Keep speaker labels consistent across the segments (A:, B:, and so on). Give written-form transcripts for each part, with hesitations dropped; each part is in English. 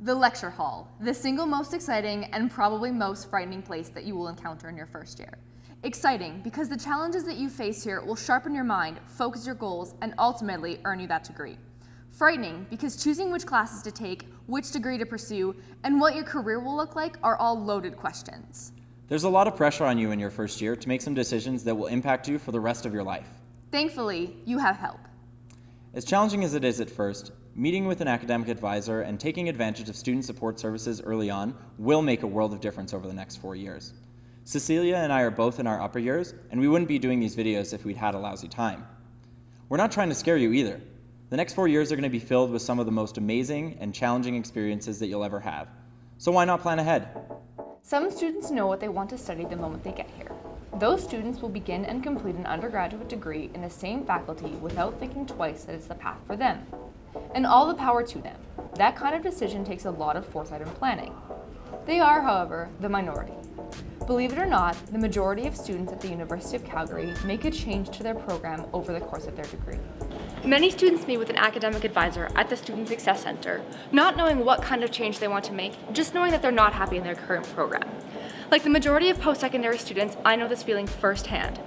A: The lecture hall, the single most exciting and probably most frightening place that you will encounter in your first year. Exciting because the challenges that you face here will sharpen your mind, focus your goals, and ultimately earn you that degree. Frightening because choosing which classes to take, which degree to pursue, and what your career will look like are all loaded questions.
B: There's a lot of pressure on you in your first year to make some decisions that will impact you for the rest of your life.
A: Thankfully, you have help.
B: As challenging as it is at first, meeting with an academic advisor and taking advantage of student support services early on will make a world of difference over the next 4 years. Cecilia and I are both in our upper years, and we wouldn't be doing these videos if we'd had a lousy time. We're not trying to scare you either. The next 4 years are going to be filled with some of the most amazing and challenging experiences that you'll ever have. So why not plan ahead?
A: Some students know what they want to study the moment they get here. Those students will begin and complete an undergraduate degree in the same faculty without thinking twice that it's the path for them. And all the power to them. That kind of decision takes a lot of foresight and planning. They are, however, the minority. Believe it or not, the majority of students at the University of Calgary make a change to their program over the course of their degree.
C: Many students meet with an academic advisor at the Student Success Center, not knowing what kind of change they want to make, just knowing that they're not happy in their current program. Like the majority of post-secondary students, I know this feeling firsthand.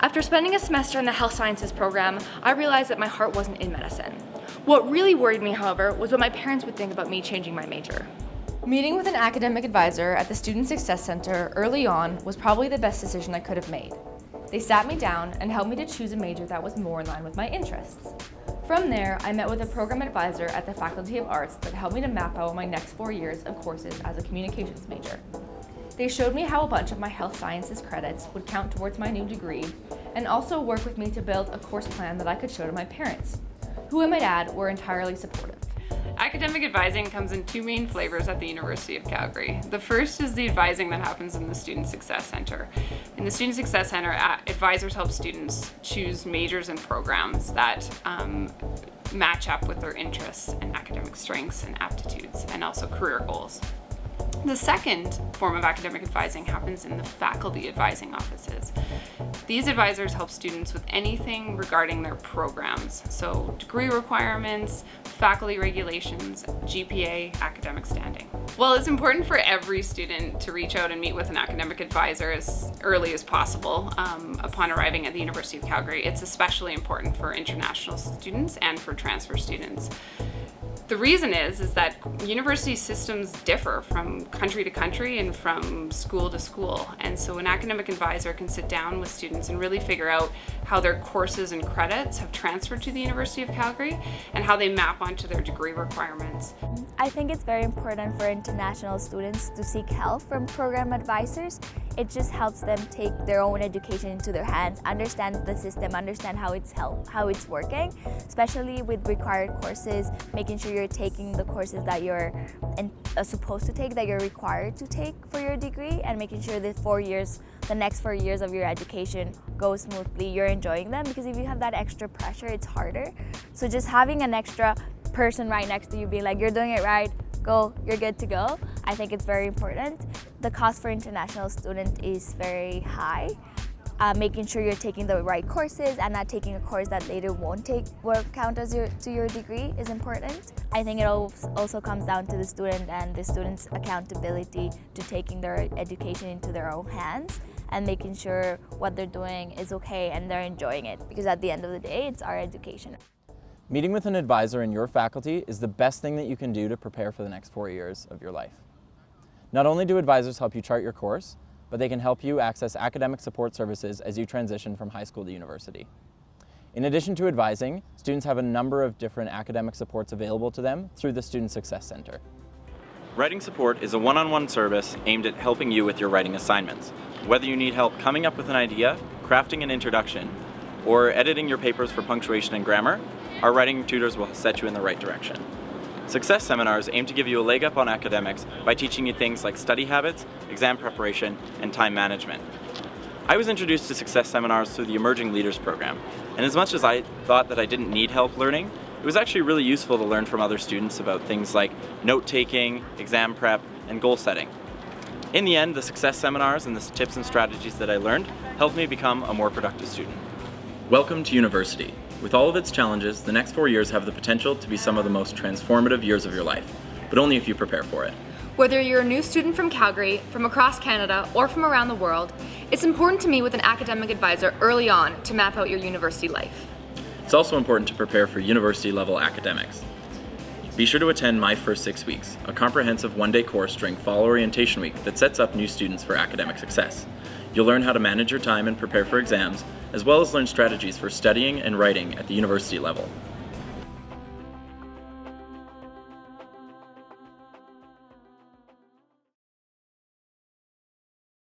C: After spending a semester in the health sciences program, I realized that my heart wasn't in medicine. What really worried me, however, was what my parents would think about me changing my major.
A: Meeting with an academic advisor at the Student Success Center early on was probably the best decision I could have made. They sat me down and helped me to choose a major that was more in line with my interests. From there, I met with a program advisor at the Faculty of Arts that helped me to map out my next 4 years of courses as a communications major. They showed me how a bunch of my health sciences credits would count towards my new degree, and also worked with me to build a course plan that I could show to my parents, who I might add were entirely supportive.
D: Academic advising comes in two main flavors at the University of Calgary. The first is the advising that happens in the Student Success Center. In the Student Success Center, advisors help students choose majors and programs that match up with their interests and academic strengths and aptitudes, and also career goals. The second form of academic advising happens in the faculty advising offices. These advisors help students with anything regarding their programs, so degree requirements, faculty regulations, GPA, academic standing. Well, it's important for every student to reach out and meet with an academic advisor as early as possible upon arriving at the University of Calgary. It's especially important for international students and for transfer students. The reason is that university systems differ from country to country and from school to school. And so an academic advisor can sit down with students and really figure out how their courses and credits have transferred to the University of Calgary and how they map onto their degree requirements.
E: I think it's very important for international students to seek help from program advisors. It just helps them take their own education into their hands, understand the system, understand how it's working, especially with required courses, making sure you're taking the courses that you're supposed to take, that you're required to take for your degree, and making sure that the next 4 years of your education go smoothly, you're enjoying them, because if you have that extra pressure, it's harder. So just having an extra person right next to you being like, you're doing it right, go, you're good to go, I think it's very important. The cost for international student is very high. Making sure you're taking the right courses and not taking a course that later won't count as your degree is important. I think it also comes down to the student and the student's accountability to taking their education into their own hands and making sure what they're doing is okay and they're enjoying it, because at the end of the day, it's our education.
B: Meeting with an advisor in your faculty is the best thing that you can do to prepare for the next 4 years of your life. Not only do advisors help you chart your course, but they can help you access academic support services as you transition from high school to university. In addition to advising, students have a number of different academic supports available to them through the Student Success Center. Writing support is a one-on-one service aimed at helping you with your writing assignments. Whether you need help coming up with an idea, crafting an introduction, or editing your papers for punctuation and grammar, our writing tutors will set you in the right direction. Success seminars aim to give you a leg up on academics by teaching you things like study habits, exam preparation, and time management. I was introduced to success seminars through the Emerging Leaders program, and as much as I thought that I didn't need help learning, it was actually really useful to learn from other students about things like note-taking, exam prep, and goal setting. In the end, the success seminars and the tips and strategies that I learned helped me become a more productive student. Welcome to university. With all of its challenges, the next 4 years have the potential to be some of the most transformative years of your life. but only if you prepare for it.
C: Whether you're a new student from Calgary, from across Canada, or from around the world, it's important to meet with an academic advisor early on to map out your university life.
B: It's also important to prepare for university-level academics. Be sure to attend My First 6 Weeks, a comprehensive one-day course during Fall Orientation Week that sets up new students for academic success. You'll learn how to manage your time and prepare for exams, as well as learn strategies for studying and writing at the university level.